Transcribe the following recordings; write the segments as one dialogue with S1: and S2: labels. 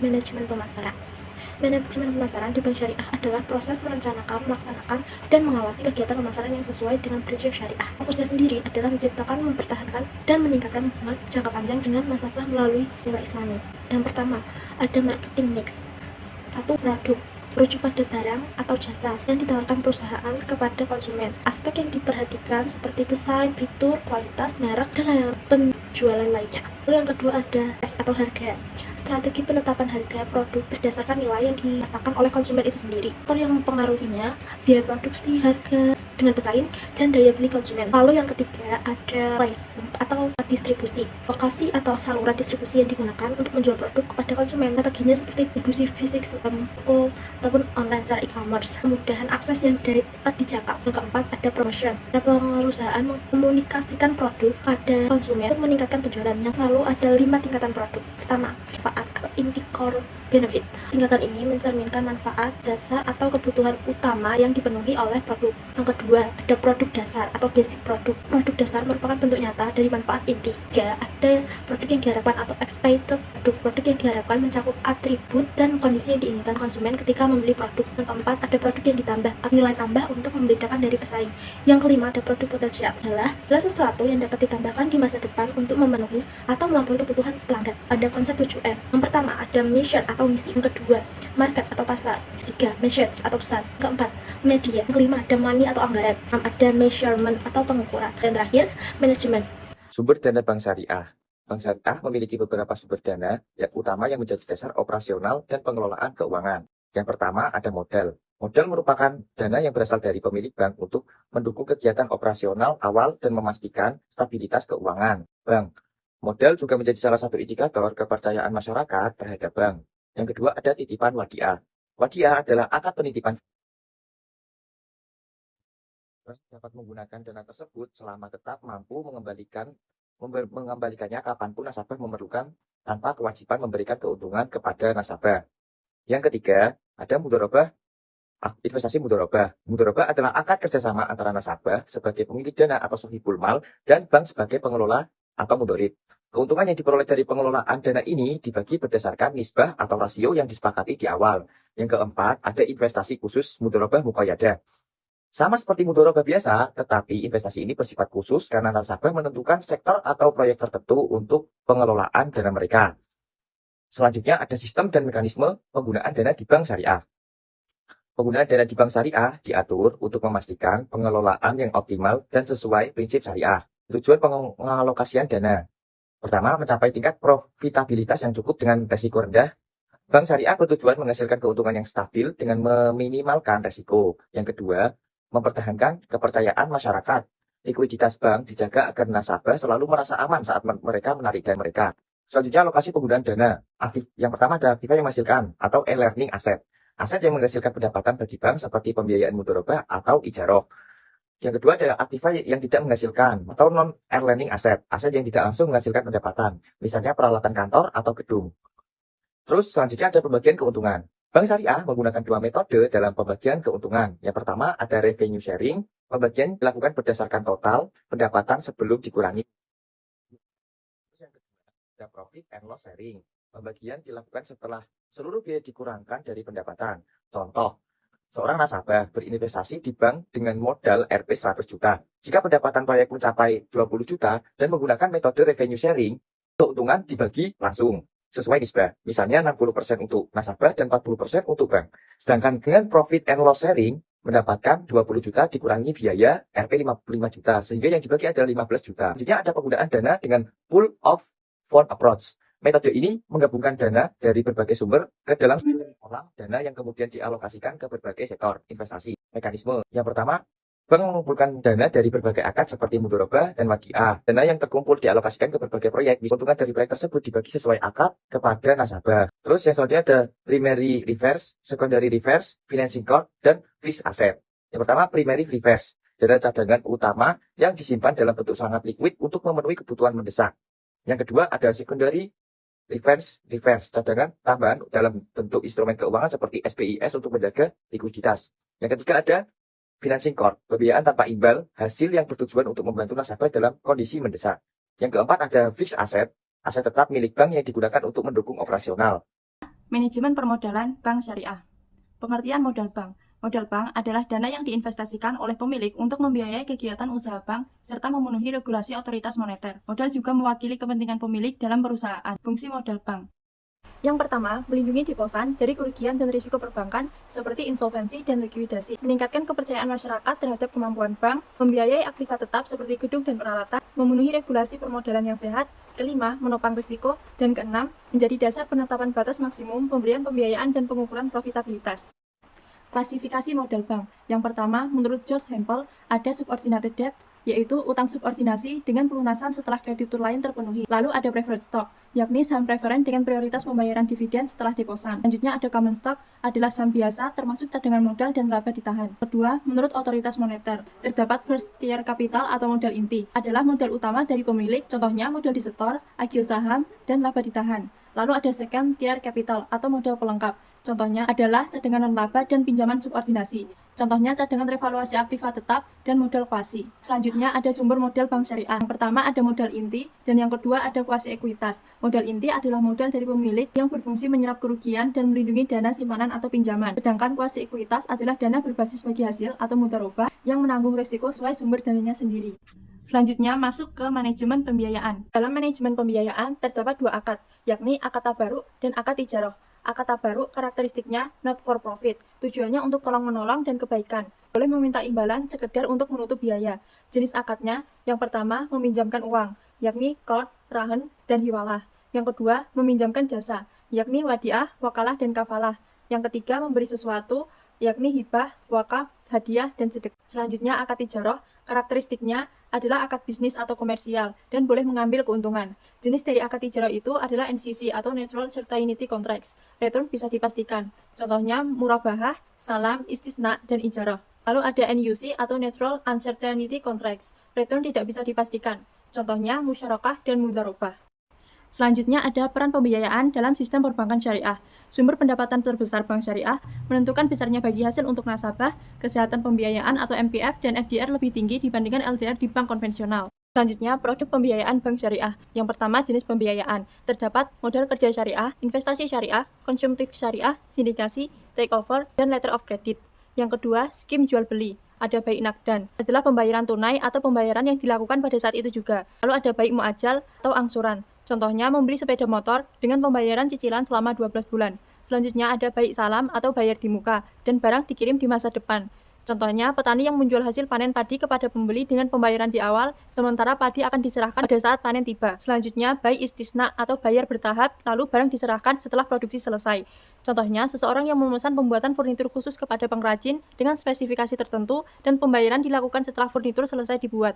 S1: Manajemen pemasaran. Manajemen pemasaran di bank syariah adalah proses merencanakan, melaksanakan, dan mengawasi kegiatan pemasaran yang sesuai dengan prinsip syariah. Fokusnya sendiri adalah menciptakan, mempertahankan, dan meningkatkan hubungan jangka panjang dengan nasabah melalui nilai Islami. Yang pertama, ada marketing mix. Satu, produk merujuk pada barang atau jasa yang ditawarkan perusahaan kepada konsumen. Aspek yang diperhatikan seperti desain, fitur, kualitas, merek, dan layanan penjualan lainnya. Lalu yang kedua ada price atau harga. Strategi penetapan harga produk berdasarkan nilai yang dirasakan oleh konsumen itu sendiri. Faktor yang mempengaruhinya biaya produksi, harga dengan pesaing, dan daya beli konsumen. Lalu yang ketiga ada placement atau distribusi. Lokasi atau saluran distribusi yang digunakan untuk menjual produk kepada konsumen. Strateginya seperti distribusi fisik, toko, ataupun online secara e-commerce. Kemudahan akses yang dapat dijangkau. Yang keempat ada promotion. Perusahaan mengkomunikasikan produk pada konsumen untuk meningkatkan penjualan. Yang lalu ada 5 tingkatan produk. Pertama, manfaat atau inti core benefit. Tingkatan ini mencerminkan manfaat dasar atau kebutuhan utama yang dipenuhi oleh produk. Yang kedua, ada produk dasar atau basic produk. Produk dasar merupakan bentuk nyata dari manfaat inti. Tiga, ada produk yang diharapkan atau expected produk. Produk yang diharapkan mencakup atribut dan kondisi yang diinginkan konsumen ketika membeli produk. Yang keempat, ada produk yang ditambah atau nilai tambah untuk membedakan dari pesaing. Yang kelima, ada produk potensial adalah sesuatu yang dapat ditambahkan di masa depan untuk memenuhi atau melampaui kebutuhan pelanggan. Ada konsep 7M. Yang pertama, ada mission atau misi. Yang kedua, market atau pasar. Tiga, message atau pesan. Keempat, media. Yang kelima, ada money atau anggaran. Enam, ada measurement atau pengukuran. Dan terakhir, manajemen.
S2: Sumber dana bank syariah. Bank syariah memiliki beberapa sumber dana yang utama yang menjadi dasar operasional dan pengelolaan keuangan. Yang pertama ada modal. Modal merupakan dana yang berasal dari pemilik bank untuk mendukung kegiatan operasional awal dan memastikan stabilitas keuangan bank. Modal juga menjadi salah satu indikator kepercayaan masyarakat terhadap bank. Yang kedua ada titipan wadiah. Wadiah adalah akad penitipan. Bank dapat menggunakan dana tersebut selama tetap mampu mengembalikannya kapanpun nasabah memerlukan tanpa kewajiban memberikan keuntungan kepada nasabah. Yang ketiga, ada mudharabah, investasi mudharabah. Mudharabah adalah akad kerjasama antara nasabah sebagai pemilik dana atau sahibul mal dan bank sebagai pengelola atau mudharib. Keuntungan yang diperoleh dari pengelolaan dana ini dibagi berdasarkan nisbah atau rasio yang disepakati di awal. Yang keempat, ada investasi khusus mudharabah muqayyadah. Sama seperti mudharabah biasa, tetapi investasi ini bersifat khusus karena nasabah menentukan sektor atau proyek tertentu untuk pengelolaan dana mereka. Selanjutnya ada sistem dan mekanisme penggunaan dana di bank syariah. Penggunaan dana di bank syariah diatur untuk memastikan pengelolaan yang optimal dan sesuai prinsip syariah. Tujuan pengalokasian dana. Pertama, mencapai tingkat profitabilitas yang cukup dengan resiko rendah. Bank syariah bertujuan menghasilkan keuntungan yang stabil dengan meminimalkan resiko. Yang kedua, mempertahankan kepercayaan masyarakat. Likuiditas bank dijaga agar nasabah selalu merasa aman saat mereka menarik dana mereka. Selanjutnya, alokasi penggunaan dana. Yang pertama ada aktiva yang menghasilkan atau e-learning asset. Aset yang menghasilkan pendapatan bagi bank seperti pembiayaan mudharabah atau ijaroh. Yang kedua ada aktiva yang tidak menghasilkan atau non-earning asset. Aset yang tidak langsung menghasilkan pendapatan. Misalnya peralatan kantor atau gedung. Terus selanjutnya ada pembagian keuntungan. Bank syariah menggunakan dua metode dalam pembagian keuntungan. Yang pertama ada revenue sharing. Pembagian dilakukan berdasarkan total pendapatan sebelum dikurangi. Yang kedua ada profit and loss sharing. Pembagian dilakukan setelah seluruh biaya dikurangkan dari pendapatan. Contoh, seorang nasabah berinvestasi di bank dengan modal Rp 100 juta. Jika pendapatan proyek mencapai 20 juta dan menggunakan metode revenue sharing, keuntungan dibagi langsung sesuai nisbah. Misalnya 60% untuk nasabah dan 40% untuk bank. Sedangkan dengan profit and loss sharing, mendapatkan 20 juta dikurangi biaya Rp 55 juta. Sehingga yang dibagi adalah 15 juta. Selanjutnya ada penggunaan dana dengan pool of fund approach. Metode ini menggabungkan dana dari berbagai sumber ke dalam orang dana yang kemudian dialokasikan ke berbagai sektor investasi. Mekanisme yang pertama, bank mengumpulkan dana dari berbagai akad seperti mudharabah dan wadiah. Dana yang terkumpul dialokasikan ke berbagai proyek. Keuntungan dari proyek tersebut dibagi sesuai akad kepada nasabah. Terus yang selanjutnya ada primary reverse, secondary reverse, financing cost, dan fixed asset. Yang pertama, primary reverse. Dana cadangan utama yang disimpan dalam bentuk sangat liquid untuk memenuhi kebutuhan mendesak. Yang kedua ada secondary reverse, cadangan tambahan dalam bentuk instrumen keuangan seperti SPIS untuk menjaga likuiditas. Yang ketiga ada financing cost, pembiayaan tanpa imbal, hasil yang bertujuan untuk membantu nasabah dalam kondisi mendesak. Yang keempat ada fixed asset, aset tetap milik bank yang digunakan untuk mendukung operasional.
S3: Manajemen permodalan bank syariah. Pengertian modal bank. Modal bank adalah dana yang diinvestasikan oleh pemilik untuk membiayai kegiatan usaha bank serta memenuhi regulasi otoritas moneter. Modal juga mewakili kepentingan pemilik dalam perusahaan. Fungsi modal bank. Yang pertama, melindungi deposan dari kerugian dan risiko perbankan seperti insolvensi dan likuidasi, meningkatkan kepercayaan masyarakat terhadap kemampuan bank, membiayai aktiva tetap seperti gedung dan peralatan, memenuhi regulasi permodalan yang sehat, kelima, menopang risiko, dan keenam, menjadi dasar penetapan batas maksimum pemberian pembiayaan dan pengukuran profitabilitas. Klasifikasi modal bank. Yang pertama, menurut George Sample, ada subordinated debt, yaitu utang subordinasi dengan pelunasan setelah kreditur lain terpenuhi. Lalu ada preferred stock, yakni saham preferen dengan prioritas pembayaran dividen setelah deposan. Selanjutnya ada common stock, adalah saham biasa termasuk cadangan modal dan laba ditahan. Kedua, menurut otoritas moneter, terdapat first tier capital atau modal inti, adalah modal utama dari pemilik, contohnya modal disetor, agio saham, dan laba ditahan. Lalu ada second tier capital atau modal pelengkap, contohnya adalah cadangan non-laba dan pinjaman subordinasi. Contohnya cadangan revaluasi aktiva tetap dan modal kuasi. Selanjutnya ada sumber modal bank syariah. Yang pertama ada modal inti dan yang kedua ada kuasi ekuitas. Modal inti adalah modal dari pemilik yang berfungsi menyerap kerugian dan melindungi dana simpanan atau pinjaman. Sedangkan kuasi ekuitas adalah dana berbasis bagi hasil atau mudharabah yang menanggung risiko sesuai sumber dananya sendiri. Selanjutnya masuk ke manajemen pembiayaan. Dalam manajemen pembiayaan terdapat dua akad, yakni akad tabaruk dan akad ijarah. Akad tabaruk karakteristiknya not for profit, tujuannya untuk tolong-menolong dan kebaikan. Boleh meminta imbalan sekedar untuk menutup biaya. Jenis akadnya, yang pertama meminjamkan uang, yakni qard, rahan, dan hiwalah. Yang kedua, meminjamkan jasa, yakni wadiah, wakalah, dan kafalah. Yang ketiga, memberi sesuatu, yakni hibah, wakaf, hadiah, dan sedekah. Selanjutnya akad ijarah, karakteristiknya adalah akad bisnis atau komersial dan boleh mengambil keuntungan. Jenis dari akad ijarah itu adalah NCC atau Natural Certainty Contracts. Return bisa dipastikan. Contohnya murabahah, salam, istisna, dan ijarah. Lalu ada NUC atau Natural Uncertainty Contracts. Return tidak bisa dipastikan. Contohnya musyarakah dan mudharabah. Selanjutnya ada peran pembiayaan dalam sistem perbankan syariah. Sumber pendapatan terbesar bank syariah menentukan besarnya bagi hasil untuk nasabah, kesehatan pembiayaan atau MPF dan FDR lebih tinggi dibandingkan LDR di bank konvensional. Selanjutnya, produk pembiayaan bank syariah. Yang pertama, jenis pembiayaan. Terdapat modal kerja syariah, investasi syariah, konsumtif syariah, sindikasi, takeover, dan letter of credit. Yang kedua, skim jual beli. Ada baik nakdan, adalah pembayaran tunai atau pembayaran yang dilakukan pada saat itu juga. Lalu ada baik muajal atau angsuran. Contohnya membeli sepeda motor dengan pembayaran cicilan selama 12 bulan. Selanjutnya ada baik salam atau bayar di muka dan barang dikirim di masa depan. Contohnya petani yang menjual hasil panen padi kepada pembeli dengan pembayaran di awal, sementara padi akan diserahkan pada saat panen tiba. Selanjutnya baik istisna atau bayar bertahap, lalu barang diserahkan setelah produksi selesai. Contohnya seseorang yang memesan pembuatan furnitur khusus kepada pengrajin dengan spesifikasi tertentu dan pembayaran dilakukan setelah furnitur selesai dibuat.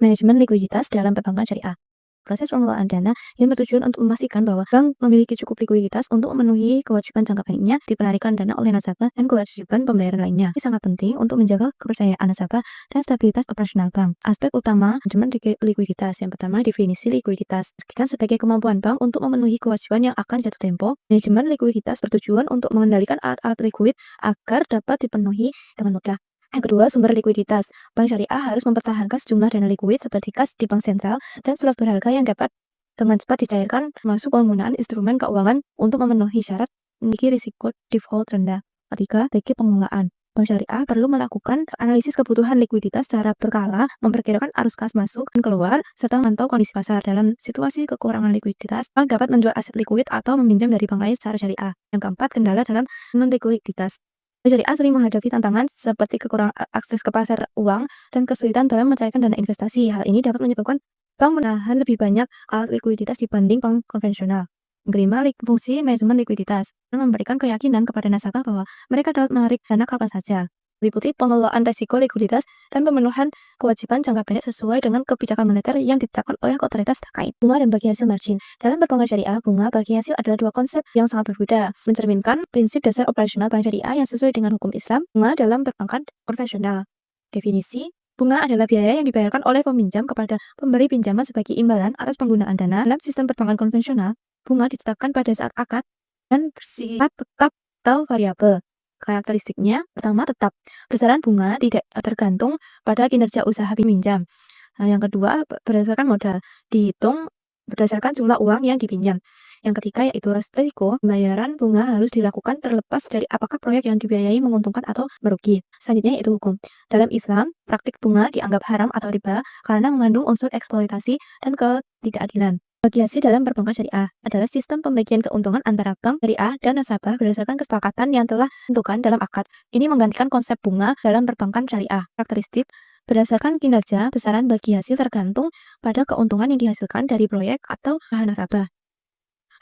S4: Manajemen likuiditas dalam perbankan syariah. Proses pengelolaan dana yang bertujuan untuk memastikan bahwa bank memiliki cukup likuiditas untuk memenuhi kewajiban jangka pendeknya di penarikan dana oleh nasabah dan kewajiban pembayaran lainnya. Ini sangat penting untuk menjaga kepercayaan nasabah dan stabilitas operasional bank. Aspek utama manajemen likuiditas. Yang pertama, definisi likuiditas. Artikan sebagai kemampuan bank untuk memenuhi kewajiban yang akan jatuh tempo. Manajemen likuiditas bertujuan untuk mengendalikan alat-alat likuid agar dapat dipenuhi dengan mudah. Yang kedua, sumber likuiditas. Bank syariah harus mempertahankan sejumlah dana likuid seperti kas di bank sentral dan surat berharga yang dapat dengan cepat dicairkan, termasuk penggunaan instrumen keuangan untuk memenuhi syarat memiliki risiko default rendah. Ketiga, strategi pengelolaan. Bank syariah perlu melakukan analisis kebutuhan likuiditas secara berkala, memperkirakan arus kas masuk dan keluar, serta memantau kondisi pasar. Dalam situasi kekurangan likuiditas, bank dapat menjual aset likuid atau meminjam dari bank lain secara syariah. Yang keempat, kendala dalam non-likuiditas. Bank syariah sering menghadapi tantangan seperti kekurangan akses ke pasar uang dan kesulitan dalam mencairkan dana investasi. Hal ini dapat menyebabkan bank menahan lebih banyak alat likuiditas dibanding bank konvensional. Yang kelima, fungsi manajemen likuiditas memberikan keyakinan kepada nasabah bahwa mereka dapat menarik dana kapan saja. Meliputi pengelolaan risiko likuiditas dan pemenuhan kewajiban jangka pendek sesuai dengan kebijakan moneter yang ditetapkan oleh otoritas terkait. Bunga dan bagi hasil margin. Dalam perbankan syariah, bunga bagi hasil adalah dua konsep yang sangat berbeda, mencerminkan prinsip dasar operasional bank syariah yang sesuai dengan hukum Islam. Bunga dalam perbankan konvensional. Definisi, bunga adalah biaya yang dibayarkan oleh peminjam kepada pemberi pinjaman sebagai imbalan atas penggunaan dana. Dalam sistem perbankan konvensional, bunga ditetapkan pada saat akad dan bersifat tetap atau variabel. Karakteristiknya, pertama tetap. Besaran bunga tidak tergantung pada kinerja usaha pinjam. Yang kedua, berdasarkan modal. Dihitung berdasarkan jumlah uang yang dipinjam. Yang ketiga yaitu resiko, pembayaran bunga harus dilakukan terlepas dari apakah proyek yang dibiayai menguntungkan atau merugi. Selanjutnya yaitu hukum. Dalam Islam, praktik bunga dianggap haram atau riba karena mengandung unsur eksploitasi dan ketidakadilan. Bagi hasil dalam perbankan syariah adalah sistem pembagian keuntungan antara bank syariah dan nasabah berdasarkan kesepakatan yang telah ditentukan dalam akad. Ini menggantikan konsep bunga dalam perbankan syariah. Karakteristik berdasarkan kinerja, besaran bagi hasil tergantung pada keuntungan yang dihasilkan dari proyek atau usaha nasabah.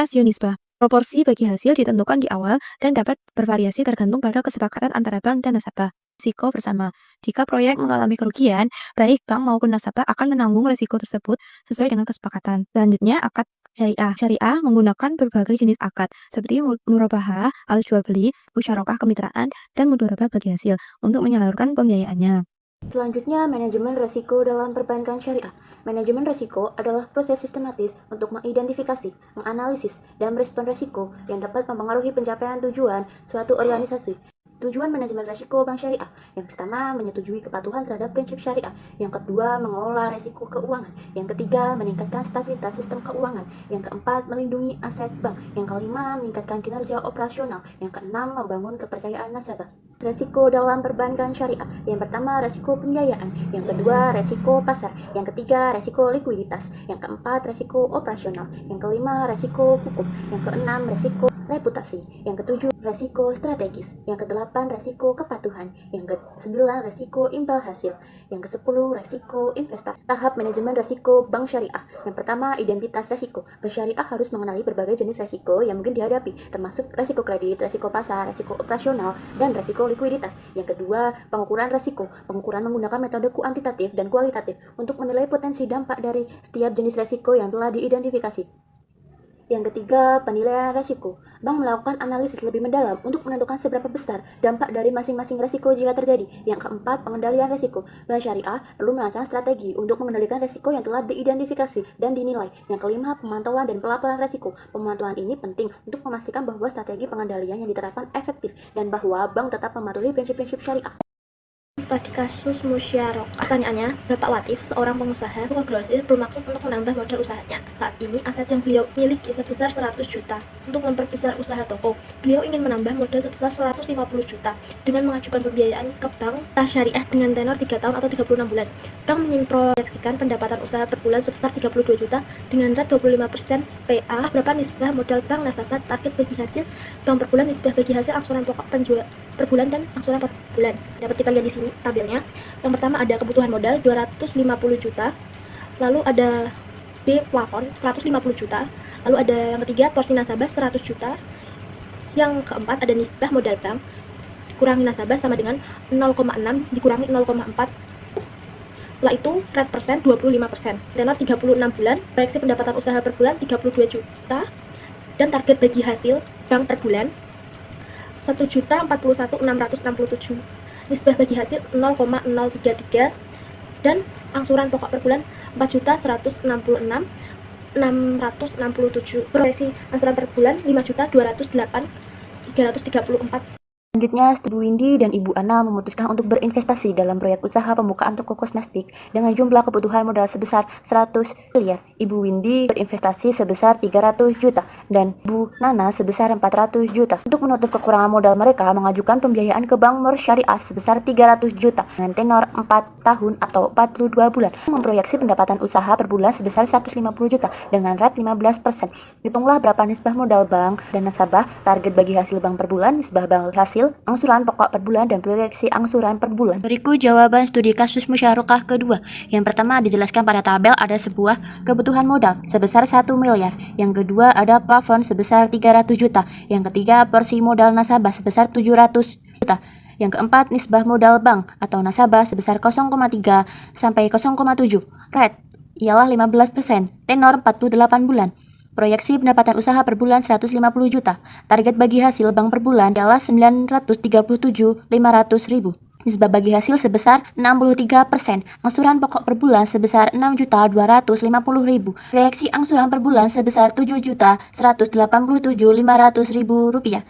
S4: Rasio nisbah. Proporsi bagi hasil ditentukan di awal dan dapat bervariasi tergantung pada kesepakatan antara bank dan nasabah. Risiko bersama. Jika proyek mengalami kerugian, baik bank maupun nasabah akan menanggung risiko tersebut sesuai dengan kesepakatan. Selanjutnya, akad syariah. Syariah menggunakan berbagai jenis akad seperti murabahah, al-jual beli, musyarakah kemitraan, dan mudharabah bagi hasil untuk menyalurkan pembiayaannya.
S5: Selanjutnya, manajemen risiko dalam perbankan syariah. Manajemen risiko adalah proses sistematis untuk mengidentifikasi, menganalisis, dan merespon risiko yang dapat mempengaruhi pencapaian tujuan suatu organisasi. Tujuan manajemen risiko bank syariah. Yang pertama, menyetujui kepatuhan terhadap prinsip syariah. Yang kedua, mengelola risiko keuangan. Yang ketiga, meningkatkan stabilitas sistem keuangan. Yang keempat, melindungi aset bank. Yang kelima, meningkatkan kinerja operasional. Yang keenam, membangun kepercayaan nasabah. Risiko dalam perbankan syariah. Yang pertama, risiko pembiayaan. Yang kedua, risiko pasar. Yang ketiga, risiko likuiditas. Yang keempat, risiko operasional. Yang kelima, risiko hukum. Yang keenam, risiko reputasi. Yang ketujuh, risiko strategis. Yang kedelapan, risiko kepatuhan. Yang kesembilan, risiko imbal hasil. Yang kesepuluh, risiko investasi. Tahap manajemen risiko bank syariah. Yang pertama, identitas risiko. Bank syariah harus mengenali berbagai jenis risiko yang mungkin dihadapi, termasuk risiko kredit, risiko pasar, risiko operasional, dan risiko likuiditas. Yang kedua, pengukuran risiko. Pengukuran menggunakan metode kuantitatif dan kualitatif untuk menilai potensi dampak dari setiap jenis risiko yang telah diidentifikasi. Yang ketiga, penilaian risiko. Bank melakukan analisis lebih mendalam untuk menentukan seberapa besar dampak dari masing-masing risiko jika terjadi. Yang keempat, pengendalian risiko. Bank syariah perlu merancang strategi untuk mengendalikan risiko yang telah diidentifikasi dan dinilai. Yang kelima, pemantauan dan pelaporan risiko. Pemantauan ini penting untuk memastikan bahwa strategi pengendalian yang diterapkan efektif dan bahwa bank tetap mematuhi prinsip-prinsip syariah.
S1: Tadi kasus musyarakah. Pertanyaannya, Bapak Latif, seorang pengusaha grosir bermaksud untuk menambah modal usahanya. Saat ini aset yang beliau miliki sebesar 100 juta. Untuk memperbesar usaha toko, beliau ingin menambah modal sebesar 150 juta dengan mengajukan pembiayaan ke bank syariah dengan tenor 3 tahun atau 36 bulan. Bank memproyeksikan pendapatan usaha per bulan sebesar 32 juta dengan rate 25% PA. Berapa nisbah modal bank nasabah, target bagi hasil bank per bulan, nisbah bagi hasil angsuran pokok penjual per bulan dan angsuran per bulan. Dapat kita lihat di sini tabelnya. Yang pertama ada kebutuhan modal 250 juta, lalu ada B plafon 150 juta, lalu ada yang ketiga porsi nasabah 100 juta, yang keempat ada nisbah modal bank dikurangi nasabah sama dengan 0,6 dikurangi 0,4. Setelah itu rate persen 25%, tenor 36 bulan, proyeksi pendapatan usaha per bulan 32 juta, dan target bagi hasil bank per bulan 1.041.667. Nisbah bagi hasil 0,033 dan angsuran pokok per bulan 4.166.667. Proyeksi angsuran per bulan 5.208.334.
S5: Selanjutnya, Ibu Windy dan Ibu Ana memutuskan untuk berinvestasi dalam proyek usaha pembukaan toko kosmetik dengan jumlah kebutuhan modal sebesar 100 miliar. Ibu Windy berinvestasi sebesar 300 juta dan Bu Nana sebesar 400 juta. Untuk menutup kekurangan modal mereka, mengajukan pembiayaan ke Bank Syariah sebesar 300 juta dengan tenor 4 tahun atau 42 bulan. Memproyeksi pendapatan usaha per bulan sebesar 150 juta dengan rate 15%. Hitunglah berapa nisbah modal bank dan nasabah, target bagi hasil bank per bulan, nisbah bank hasil, angsuran pokok per bulan, dan proyeksi angsuran per bulan. Berikut jawaban studi kasus musyarakah kedua. Yang pertama dijelaskan pada tabel ada sebuah kebutuhan modal sebesar 1 miliar. Yang kedua ada plafon sebesar 300 juta. Yang ketiga porsi modal nasabah sebesar 700 juta. Yang keempat nisbah modal bank atau nasabah sebesar 0,3 sampai 0,7. Rate ialah 15%, tenor 48 bulan. Proyeksi pendapatan usaha per bulan 150 juta. Target bagi hasil bank per bulan adalah 937.500.000. Nisbah bagi hasil sebesar 63%. Angsuran pokok per bulan sebesar 6.250.000. Proyeksi angsuran per bulan sebesar 7.187.500.000 rupiah.